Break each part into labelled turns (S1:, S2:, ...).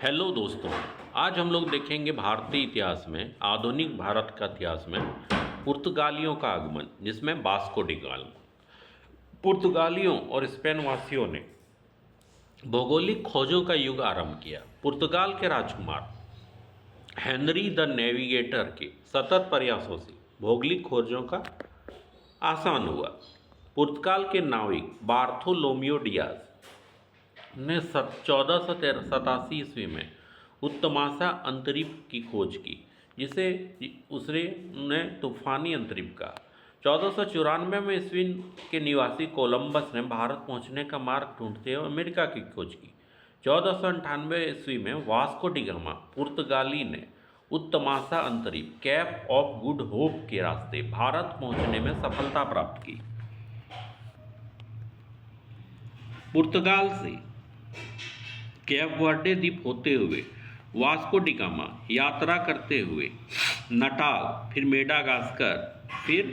S1: Hello दोस्तों। आज हम लोग देखेंगे भारतीय इतिहास में, आधुनिक भारत का इतिहास में पुर्तगालियों का आगमन, जिसमें वास्को डी गामा। पुर्तगालियों और स्पेन वासियों ने भौगोलिक खोजों का युग आरंभ किया। पुर्तगाल के राजकुमार हेनरी द नेविगेटर के सतत प्रयासों से भौगोलिक खोजों का आसान हुआ। पुर्तगाल के नाविक बार्थोलोमियो डियाज ने 1487 ईस्वी में उत्तमासा अंतरिक्ष की खोज की, जिसे उसने ने तूफानी अंतरिक्ष कहा। 1494 में ईस्वी के निवासी कोलंबस ने भारत पहुंचने का मार्ग ढूंढते हुए अमेरिका की खोज की। 1498 ईस्वी में वास्को डी गामा पुर्तगाली ने उत्तमासा अंतरिक्ष कैप ऑफ गुड होप के रास्ते भारत पहुंचने में सफलता प्राप्त की। पुर्तगाल से कैप वर्डे द्वीप होते हुए वास्को डी गामा यात्रा करते हुए नटाल, फिर मेडागास्कर, फिर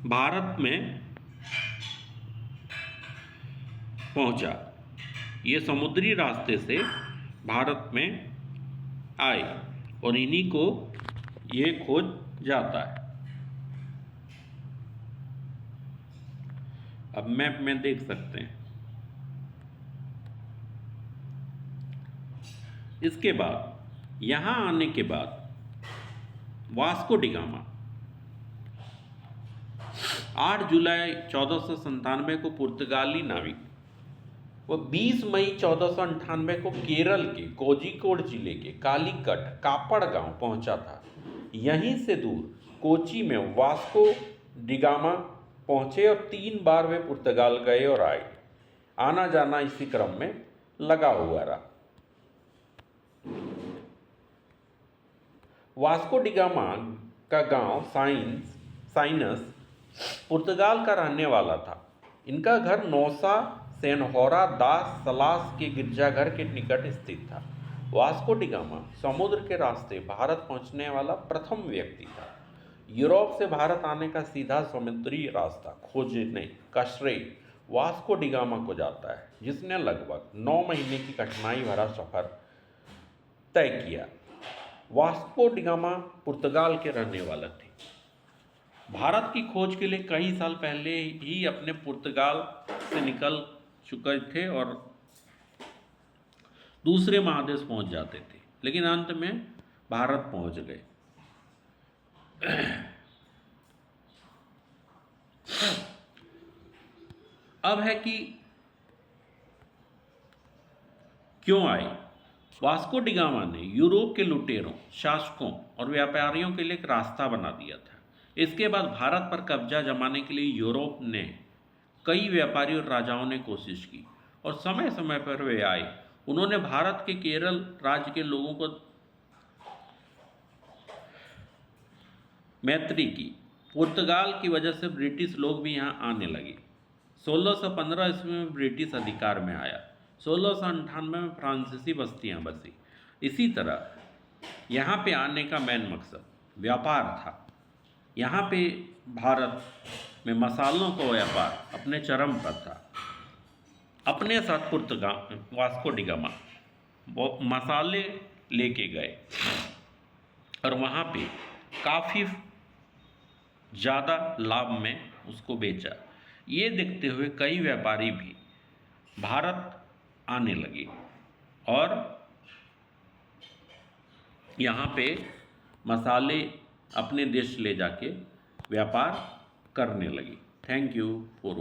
S1: भारत में पहुंचा। ये समुद्री रास्ते से भारत में आए और इन्हीं को ये खोज जाता है। अब मैप में देख सकते हैं। इसके बाद यहाँ आने के बाद वास्को डी गामा 8 जुलाई 1497 को पुर्तगाली नाविक वो 20 मई 1498 को केरल के कोझिकोड जिले के कालीकट कापड़ गांव पहुंचा था। यहीं से दूर कोची में वास्को डी गामा पहुंचे और 3 बार वे पुर्तगाल गए और आए। आना जाना इसी क्रम में लगा हुआ रहा। वास्को डी गामा का गांव साइनस पुर्तगाल का रहने वाला था। इनका घर नौसा सेनहोरा दास सलास के गिरजाघर के निकट स्थित था। वास्को डी गामा समुद्र के रास्ते भारत पहुंचने वाला प्रथम व्यक्ति था। यूरोप से भारत आने का सीधा समुद्री रास्ता खोजने का श्रेय वास्को डी गामा को जाता है, जिसने लगभग 9 महीने की कठिनाई भरा सफर तय किया। वास्को डी गामा पुर्तगाल के रहने वाले थे। भारत की खोज के लिए कई साल पहले ही अपने पुर्तगाल से निकल चुके थे और दूसरे महादेश पहुंच जाते थे, लेकिन अंत में भारत पहुंच गए। अब है कि क्यों आए। वास्को डी गामा ने यूरोप के लुटेरों, शासकों और व्यापारियों के लिए एक रास्ता बना दिया था। इसके बाद भारत पर कब्जा जमाने के लिए यूरोप ने कई व्यापारी और राजाओं ने कोशिश की और समय समय पर वे आए। उन्होंने भारत के केरल राज्य के लोगों को मैत्री की। पुर्तगाल की वजह से ब्रिटिश लोग भी यहाँ आने लगे। 1615 ईस्वी में ब्रिटिश अधिकार में आया। 1698 में फ्रांसीसी बस्तियाँ बसी। इसी तरह यहाँ पे आने का मेन मकसद व्यापार था। यहाँ पे भारत में मसालों का व्यापार अपने चरम पर था। अपने साथ वास्को डी गामा वो मसाले लेके गए और वहाँ पे काफ़ी ज़्यादा लाभ में उसको बेचा। ये देखते हुए कई व्यापारी भी भारत आने लगे और यहाँ पे मसाले अपने देश ले जाके व्यापार करने लगे। Thank you for